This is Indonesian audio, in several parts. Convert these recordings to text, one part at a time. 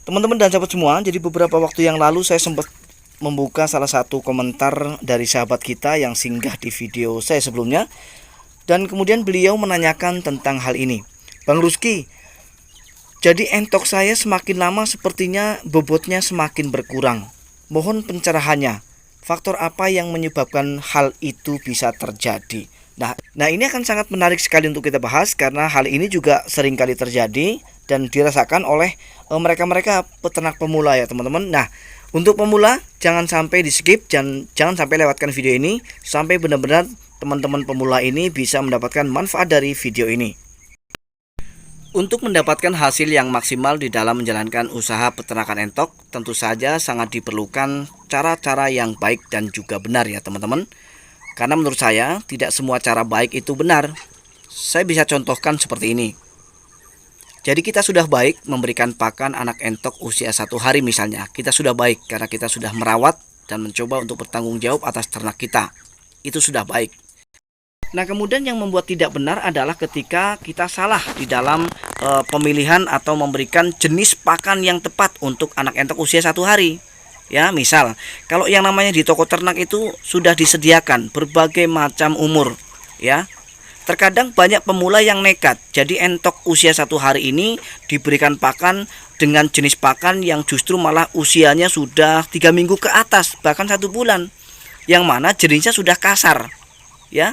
Teman-teman dan sahabat semua, jadi beberapa waktu yang lalu saya sempat membuka salah satu komentar dari sahabat kita yang singgah di video saya sebelumnya. Dan kemudian beliau menanyakan tentang hal ini. Bang Ruski, jadi entok saya semakin lama sepertinya bobotnya semakin berkurang. Mohon pencerahannya. Faktor apa yang menyebabkan hal itu bisa terjadi? Nah, ini akan sangat menarik sekali untuk kita bahas karena hal ini juga sering kali terjadi dan dirasakan oleh mereka-mereka peternak pemula ya teman-teman. Nah, untuk pemula jangan sampai di skip, jangan sampai lewatkan video ini sampai benar-benar teman-teman pemula ini bisa mendapatkan manfaat dari video ini. Untuk mendapatkan hasil yang maksimal di dalam menjalankan usaha peternakan entok, tentu saja sangat diperlukan cara-cara yang baik dan juga benar ya teman-teman. Karena menurut saya tidak semua cara baik itu benar. Saya bisa contohkan seperti ini. Jadi kita sudah baik memberikan pakan anak entok usia 1 hari misalnya. Kita sudah baik karena kita sudah merawat dan mencoba untuk bertanggung jawab atas ternak kita. Itu sudah baik. Nah, kemudian yang membuat tidak benar adalah ketika kita salah di dalam pemilihan atau memberikan jenis pakan yang tepat untuk anak entok usia 1 hari. Ya, misal kalau yang namanya di toko ternak itu sudah disediakan berbagai macam umur, ya. Terkadang banyak pemula yang nekat. Jadi entok usia 1 hari ini diberikan pakan dengan jenis pakan yang justru malah usianya sudah 3 minggu ke atas, bahkan 1 bulan. Yang mana jenisnya sudah kasar, ya.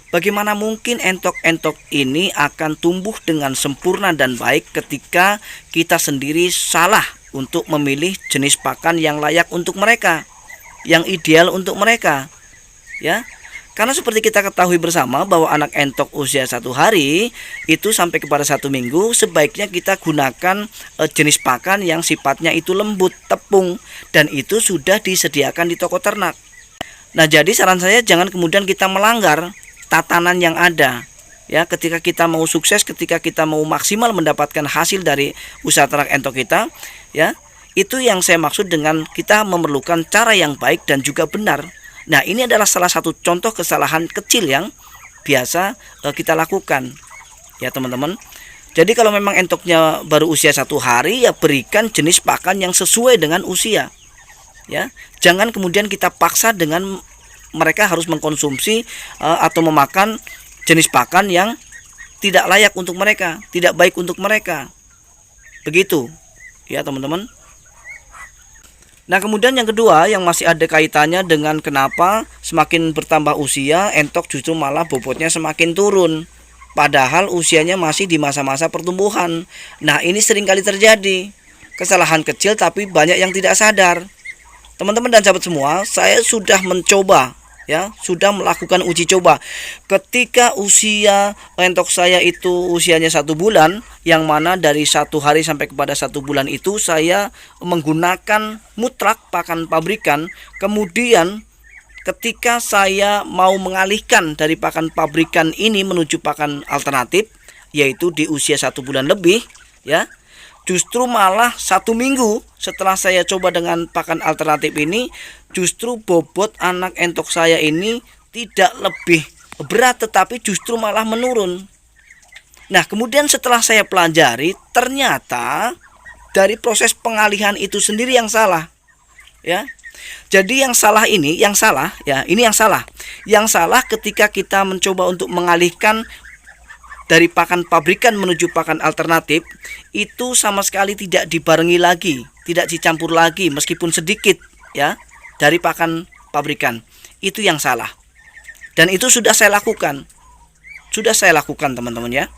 Bagaimana mungkin entok-entok ini akan tumbuh dengan sempurna dan baik ketika kita sendiri salah untuk memilih jenis pakan yang layak untuk mereka, yang ideal untuk mereka, ya. Karena seperti kita ketahui bersama bahwa anak entok usia 1 hari itu sampai kepada 1 minggu sebaiknya kita gunakan jenis pakan yang sifatnya itu lembut, tepung, dan itu sudah disediakan di toko ternak. Nah, jadi saran saya jangan kemudian kita melanggar tatanan yang ada, ya. Ketika kita mau sukses, ketika kita mau maksimal mendapatkan hasil dari usaha ternak entok kita, ya, itu yang saya maksud dengan kita memerlukan cara yang baik dan juga benar. Nah, ini adalah salah satu contoh kesalahan kecil yang biasa kita lakukan, ya teman-teman. Jadi kalau memang entoknya baru usia 1 hari, ya berikan jenis pakan yang sesuai dengan usia, ya. Jangan kemudian kita paksa dengan mereka harus mengkonsumsi atau memakan jenis pakan yang tidak layak untuk mereka, tidak baik untuk mereka. Begitu, ya teman-teman. Nah, kemudian yang kedua yang masih ada kaitannya dengan kenapa semakin bertambah usia entok justru malah bobotnya semakin turun. Padahal usianya masih di masa-masa pertumbuhan. Nah, ini sering kali terjadi. Kesalahan kecil tapi banyak yang tidak sadar. Teman-teman dan sahabat semua, saya sudah mencoba, ya, sudah melakukan uji coba. Ketika usia entok saya itu usianya 1 bulan, yang mana dari 1 hari sampai kepada 1 bulan itu saya menggunakan mutlak pakan pabrikan. Kemudian ketika saya mau mengalihkan dari pakan pabrikan ini menuju pakan alternatif, yaitu di usia 1 bulan lebih, ya, justru malah 1 minggu setelah saya coba dengan pakan alternatif ini, justru bobot anak entok saya ini tidak lebih berat tetapi justru malah menurun. Nah, kemudian setelah saya pelajari, ternyata dari proses pengalihan itu sendiri yang salah, ya. Jadi yang salah ini, yang salah ketika kita mencoba untuk mengalihkan dari pakan pabrikan menuju pakan alternatif, itu sama sekali tidak dibarengi lagi, tidak dicampur lagi meskipun sedikit, ya, dari pakan pabrikan. Itu yang salah. Dan itu sudah saya lakukan. Teman-teman, ya.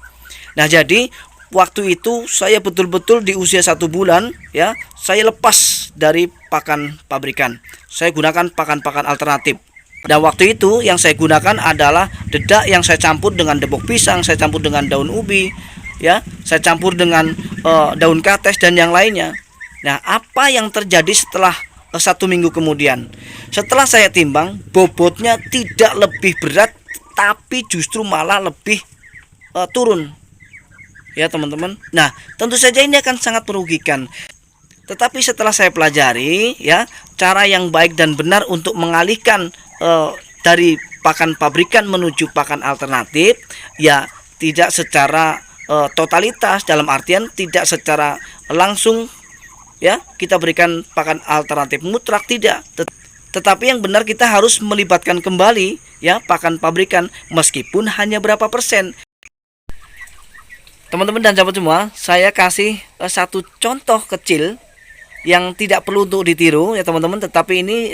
Nah, jadi waktu itu saya betul-betul di usia 1 bulan, ya, saya lepas dari pakan pabrikan. Saya gunakan pakan-pakan alternatif. Dan waktu itu yang saya gunakan adalah dedak yang saya campur dengan debok pisang, saya campur dengan daun ubi, ya, saya campur dengan daun kates dan yang lainnya. Nah, apa yang terjadi setelah 1 minggu kemudian? Setelah saya timbang, bobotnya tidak lebih berat, tapi justru malah lebih turun, ya teman-teman. Nah, tentu saja ini akan sangat merugikan. Tetapi setelah saya pelajari, ya, cara yang baik dan benar untuk mengalihkan dari pakan pabrikan menuju pakan alternatif, ya tidak secara totalitas, dalam artian tidak secara langsung ya kita berikan pakan alternatif mutlak, tidak. Tetapi yang benar kita harus melibatkan kembali ya pakan pabrikan meskipun hanya berapa persen. Teman-teman dan sahabat semua, saya kasih satu contoh kecil yang tidak perlu untuk ditiru ya teman-teman, tetapi ini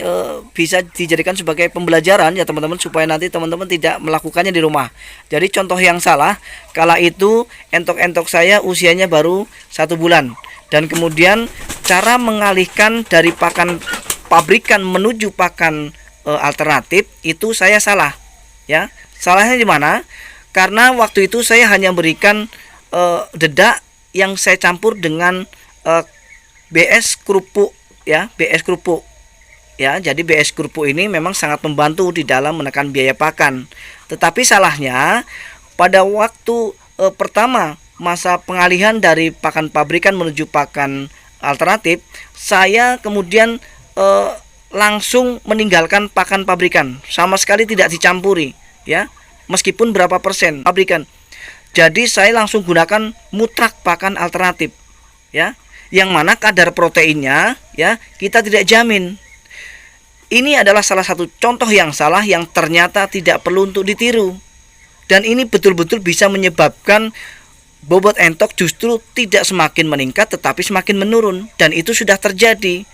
bisa dijadikan sebagai pembelajaran ya teman-teman, supaya nanti teman-teman tidak melakukannya di rumah. Jadi contoh yang salah, kala itu entok-entok saya usianya baru 1 bulan, dan kemudian cara mengalihkan dari pakan pabrikan menuju pakan alternatif itu saya salah ya. Salahnya di mana? Karena waktu itu saya hanya berikan dedak yang saya campur dengan BS kerupuk ya, BS kerupuk ya. Jadi BS kerupuk ini memang sangat membantu di dalam menekan biaya pakan. Tetapi salahnya pada waktu pertama masa pengalihan dari pakan pabrikan menuju pakan alternatif, saya kemudian langsung meninggalkan pakan pabrikan, sama sekali tidak dicampuri ya, meskipun berapa persen pabrikan. Jadi saya langsung gunakan mutlak pakan alternatif ya, yang mana kadar proteinnya ya kita tidak jamin. Ini adalah salah satu contoh yang salah yang ternyata tidak perlu untuk ditiru. Dan ini betul-betul bisa menyebabkan bobot entok justru tidak semakin meningkat tetapi semakin menurun, dan itu sudah terjadi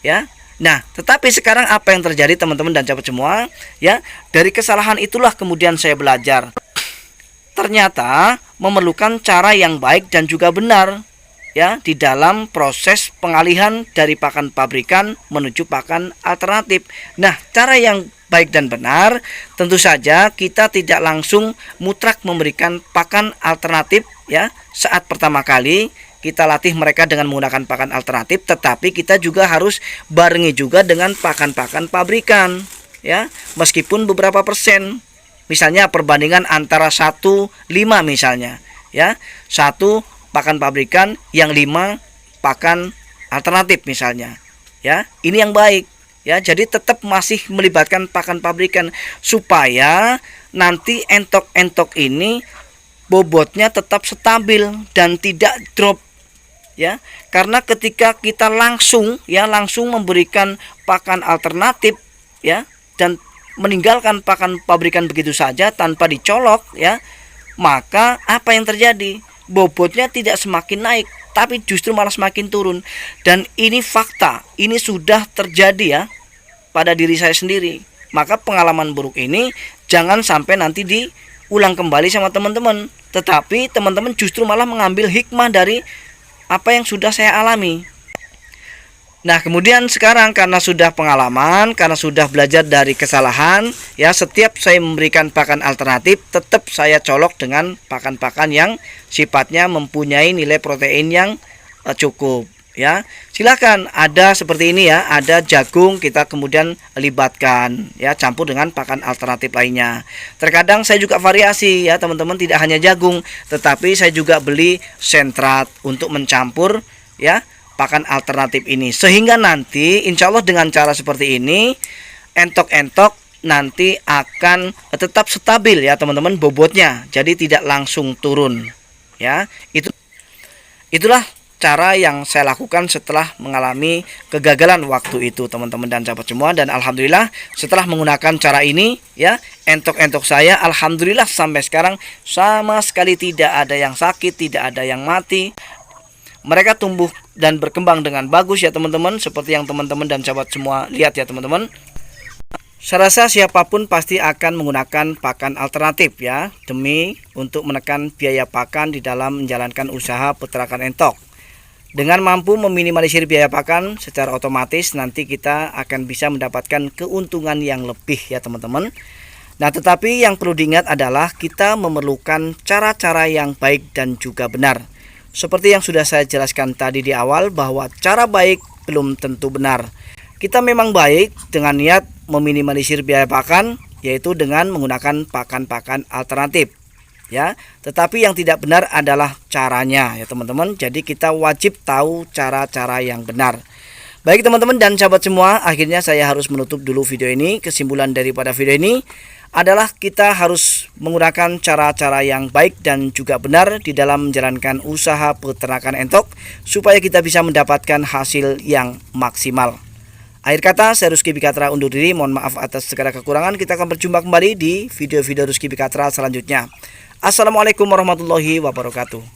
ya. Nah, tetapi sekarang apa yang terjadi teman-teman dan sahabat semua ya, dari kesalahan itulah kemudian saya belajar. Ternyata memerlukan cara yang baik dan juga benar ya di dalam proses pengalihan dari pakan pabrikan menuju pakan alternatif. Nah, cara yang baik dan benar tentu saja kita tidak langsung mutlak memberikan pakan alternatif ya saat pertama kali kita latih mereka dengan menggunakan pakan alternatif, tetapi kita juga harus barengi juga dengan pakan-pakan pabrikan ya, meskipun beberapa persen. Misalnya perbandingan antara 1:5 misalnya ya, 1 pakan pabrikan yang 5 pakan alternatif misalnya ya. Ini yang baik ya. Jadi tetap masih melibatkan pakan pabrikan supaya nanti entok-entok ini bobotnya tetap stabil dan tidak drop ya. Karena ketika kita langsung memberikan pakan alternatif ya dan meninggalkan pakan pabrikan begitu saja tanpa dicolok ya, maka apa yang terjadi? Bobotnya tidak semakin naik, tapi justru malah semakin turun. Dan ini fakta, ini sudah terjadi ya pada diri saya sendiri. Maka pengalaman buruk ini jangan sampai nanti diulang kembali sama teman-teman, tetapi teman-teman justru malah mengambil hikmah dari apa yang sudah saya alami. Nah, kemudian sekarang karena sudah pengalaman, karena sudah belajar dari kesalahan ya, setiap saya memberikan pakan alternatif tetap saya colok dengan pakan-pakan yang sifatnya mempunyai nilai protein yang cukup ya. Silakan, ada seperti ini ya, ada jagung kita kemudian libatkan ya, campur dengan pakan alternatif lainnya. Terkadang saya juga variasi ya teman-teman, tidak hanya jagung, tetapi saya juga beli sentrat untuk mencampur ya pakan alternatif ini, sehingga nanti insya Allah dengan cara seperti ini entok-entok nanti akan tetap stabil ya teman-teman bobotnya, jadi tidak langsung turun ya. Itulah cara yang saya lakukan setelah mengalami kegagalan waktu itu teman-teman dan sahabat semua. Dan alhamdulillah setelah menggunakan cara ini ya, entok-entok saya alhamdulillah sampai sekarang sama sekali tidak ada yang sakit, tidak ada yang mati. Mereka tumbuh dan berkembang dengan bagus ya teman-teman, seperti yang teman-teman dan sahabat semua lihat ya teman-teman. Saya rasa siapapun pasti akan menggunakan pakan alternatif ya, demi untuk menekan biaya pakan di dalam menjalankan usaha peternakan entok. Dengan mampu meminimalisir biaya pakan, secara otomatis nanti kita akan bisa mendapatkan keuntungan yang lebih ya teman-teman. Nah, tetapi yang perlu diingat adalah kita memerlukan cara-cara yang baik dan juga benar. Seperti yang sudah saya jelaskan tadi di awal, bahwa cara baik belum tentu benar. Kita memang baik dengan niat meminimalisir biaya pakan, yaitu dengan menggunakan pakan-pakan alternatif ya. Tetapi yang tidak benar adalah caranya ya teman-teman. Jadi kita wajib tahu cara-cara yang benar. Baik teman-teman dan sahabat semua, akhirnya saya harus menutup dulu video ini. Kesimpulan daripada video ini adalah kita harus menggunakan cara-cara yang baik dan juga benar di dalam menjalankan usaha peternakan entok supaya kita bisa mendapatkan hasil yang maksimal. Akhir kata, saya Rizky Bikatra undur diri. Mohon maaf atas segala kekurangan. Kita akan berjumpa kembali di video-video Rizky Bikatra selanjutnya. Assalamualaikum warahmatullahi wabarakatuh.